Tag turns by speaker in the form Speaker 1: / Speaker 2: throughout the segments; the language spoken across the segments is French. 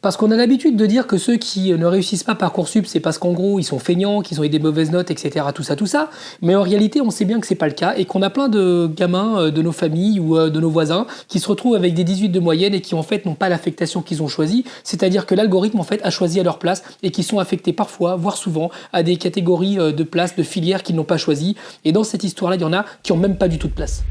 Speaker 1: Parce qu'on a l'habitude de dire que ceux qui ne réussissent pas Parcoursup, c'est parce qu'en gros, ils sont feignants, qu'ils ont eu des mauvaises notes, etc. Tout ça. Mais en réalité, on sait bien que c'est pas le cas et qu'on a plein de gamins de nos familles ou de nos voisins qui se retrouvent avec des 18 de moyenne et qui en fait n'ont pas l'affectation qu'ils ont choisie. C'est-à-dire que l'algorithme en fait a choisi à leur place et qui sont affectés parfois, voire souvent, à des catégories de places, de filières qu'ils n'ont pas choisies. Et dans cette histoire-là, il y en a qui n'ont même pas du tout de place.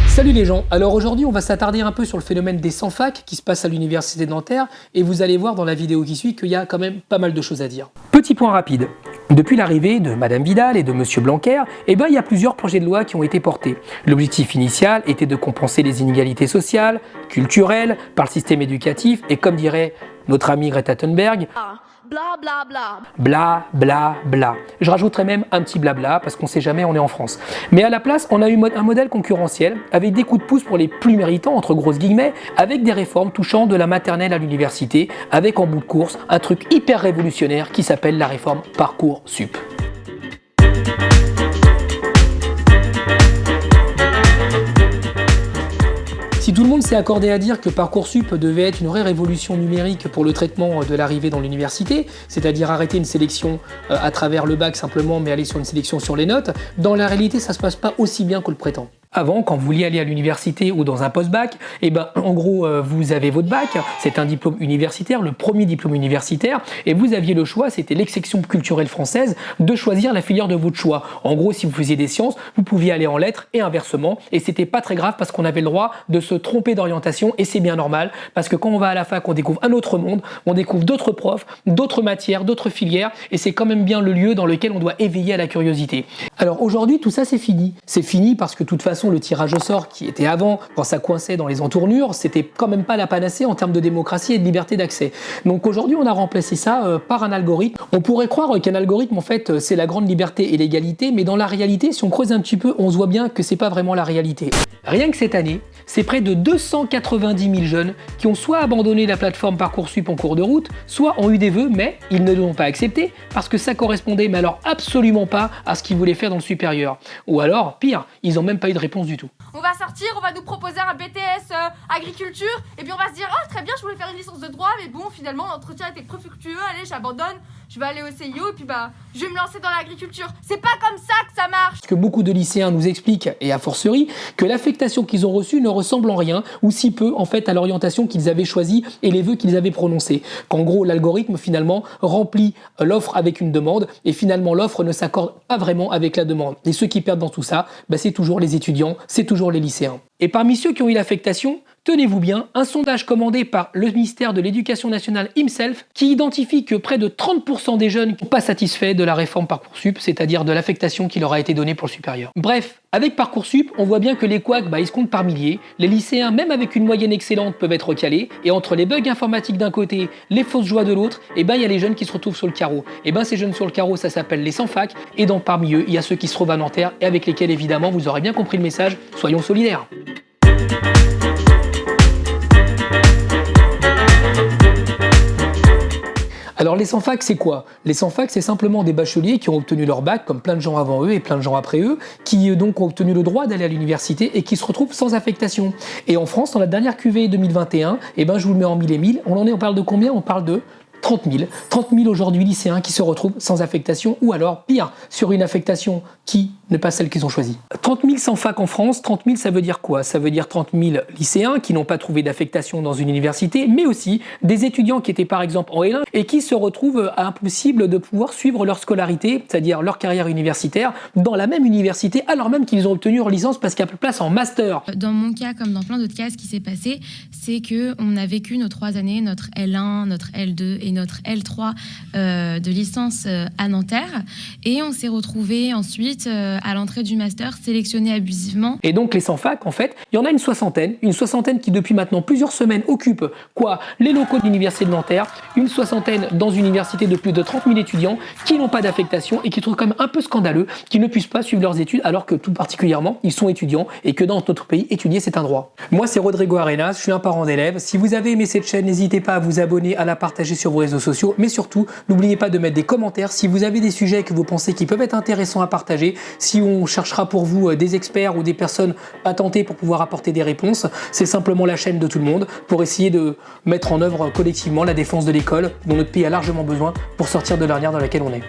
Speaker 1: Salut les gens, alors aujourd'hui on va s'attarder un peu sur le phénomène des sans-fac qui se passe à l'université de Nanterre et vous allez voir dans la vidéo qui suit qu'il y a quand même pas mal de choses à dire. Petit point rapide, depuis l'arrivée de Madame Vidal et de Monsieur Blanquer, il y a plusieurs projets de loi qui ont été portés. L'objectif initial était de compenser les inégalités sociales, culturelles, par le système éducatif et comme dirait notre ami Greta Thunberg,
Speaker 2: bla bla bla.
Speaker 1: Bla bla bla. Je rajouterais même un petit blabla parce qu'on sait jamais, on est en France. Mais à la place, on a eu un modèle concurrentiel avec des coups de pouce pour les plus méritants, entre grosses guillemets, avec des réformes touchant de la maternelle à l'université, avec en bout de course un truc hyper révolutionnaire qui s'appelle la réforme Parcoursup. Si tout le monde s'est accordé à dire que Parcoursup devait être une vraie révolution numérique pour le traitement de l'arrivée dans l'université, c'est-à-dire arrêter une sélection à travers le bac simplement, mais aller sur une sélection sur les notes, dans la réalité, ça se passe pas aussi bien qu'on le prétend. Avant, quand vous vouliez aller à l'université ou dans un post-bac, en gros, vous avez votre bac, c'est un diplôme universitaire, le premier diplôme universitaire, et vous aviez le choix, c'était l'ex-section culturelle française, de choisir la filière de votre choix. En gros, si vous faisiez des sciences, vous pouviez aller en lettres et inversement, et c'était pas très grave parce qu'on avait le droit de se tromper d'orientation, et c'est bien normal, parce que quand on va à la fac, on découvre un autre monde, on découvre d'autres profs, d'autres matières, d'autres filières, et c'est quand même bien le lieu dans lequel on doit éveiller à la curiosité. Alors aujourd'hui, tout ça c'est fini. C'est fini parce que de toute façon, le tirage au sort qui était avant, quand ça coinçait dans les entournures, c'était quand même pas la panacée en termes de démocratie et de liberté d'accès. Donc aujourd'hui, on a remplacé ça par un algorithme. On pourrait croire qu'un algorithme, en fait, c'est la grande liberté et l'égalité, mais dans la réalité, si on creuse un petit peu, on se voit bien que c'est pas vraiment la réalité. Rien que cette année, c'est près de 290 000 jeunes qui ont soit abandonné la plateforme Parcoursup en cours de route, soit ont eu des vœux, mais ils ne l'ont pas accepté parce que ça correspondait, mais alors absolument pas à ce qu'ils voulaient faire dans le supérieur. Ou alors, pire, ils n'ont même pas eu de réponse du tout.
Speaker 2: On va sortir, on va nous proposer un BTS agriculture, et puis on va se dire, oh très bien, je voulais faire une licence de droit, mais bon, finalement, l'entretien était trop fructueux, allez, j'abandonne, je vais aller au CIO, et puis je vais me lancer dans l'agriculture. C'est pas comme ça que ça marche.
Speaker 1: Ce que beaucoup de lycéens nous expliquent, et a fortiori, que l'affectation qu'ils ont reçue ne ressemble en rien, ou si peu, en fait, à l'orientation qu'ils avaient choisie et les vœux qu'ils avaient prononcés. Qu'en gros, l'algorithme, finalement, remplit l'offre avec une demande, et finalement, l'offre ne s'accorde pas vraiment avec la demande. Et ceux qui perdent dans tout ça, c'est toujours les étudiants, c'est toujours les lycéens. Et parmi ceux qui ont eu l'affectation, tenez-vous bien, un sondage commandé par le ministère de l'Éducation nationale himself qui identifie que près de 30% des jeunes ne sont pas satisfaits de la réforme Parcoursup, c'est-à-dire de l'affectation qui leur a été donnée pour le supérieur. Bref, avec Parcoursup, on voit bien que les couacs, ils se comptent par milliers, les lycéens, même avec une moyenne excellente, peuvent être recalés, et entre les bugs informatiques d'un côté, les fausses joies de l'autre, il y a les jeunes qui se retrouvent sur le carreau. Ces jeunes sur le carreau, ça s'appelle les sans-fac, et parmi eux, il y a ceux qui se trouvent à Nanterre, et avec lesquels, évidemment, vous aurez bien compris le message, soyons solidaires. Alors les sans-fac, c'est quoi? Les sans-fac, c'est simplement des bacheliers qui ont obtenu leur bac, comme plein de gens avant eux et plein de gens après eux, qui donc ont obtenu le droit d'aller à l'université et qui se retrouvent sans affectation. Et en France, dans la dernière QV 2021, je vous le mets en mille et mille, on parle de combien? On parle de 30 000. 30 000 aujourd'hui lycéens qui se retrouvent sans affectation ou alors, pire, sur une affectation qui n'est pas celle qu'ils ont choisie. 30 000 sans fac en France, 30 000 ça veut dire quoi? Ça veut dire 30 000 lycéens qui n'ont pas trouvé d'affectation dans une université, mais aussi des étudiants qui étaient par exemple en L1 et qui se retrouvent impossible de pouvoir suivre leur scolarité, c'est-à-dire leur carrière universitaire, dans la même université alors même qu'ils ont obtenu leur licence parce qu'il y a place en master.
Speaker 3: Dans mon cas, comme dans plein d'autres cas, ce qui s'est passé, c'est qu'on a vécu nos 3 années, notre L1, notre L2 et notre L3 de licence à Nanterre, et on s'est retrouvés ensuite à l'entrée du master sélectionnés abusivement.
Speaker 1: Et donc les sans-fac, en fait, il y en a une soixantaine qui depuis maintenant plusieurs semaines occupent les locaux de l'université de Nanterre, une soixantaine dans une université de plus de 30 000 étudiants qui n'ont pas d'affectation et qui trouvent quand même un peu scandaleux qu'ils ne puissent pas suivre leurs études alors que tout particulièrement ils sont étudiants et que dans notre pays, étudier c'est un droit. Moi c'est Rodrigo Arenas, je suis un parent d'élèves. Si vous avez aimé cette chaîne, n'hésitez pas à vous abonner, à la partager sur vos réseaux réseaux sociaux, mais surtout, n'oubliez pas de mettre des commentaires si vous avez des sujets que vous pensez qui peuvent être intéressants à partager, si on cherchera pour vous des experts ou des personnes patentées pour pouvoir apporter des réponses. C'est simplement la chaîne de tout le monde pour essayer de mettre en œuvre collectivement la défense de l'école dont notre pays a largement besoin pour sortir de l'ornière dans laquelle on est.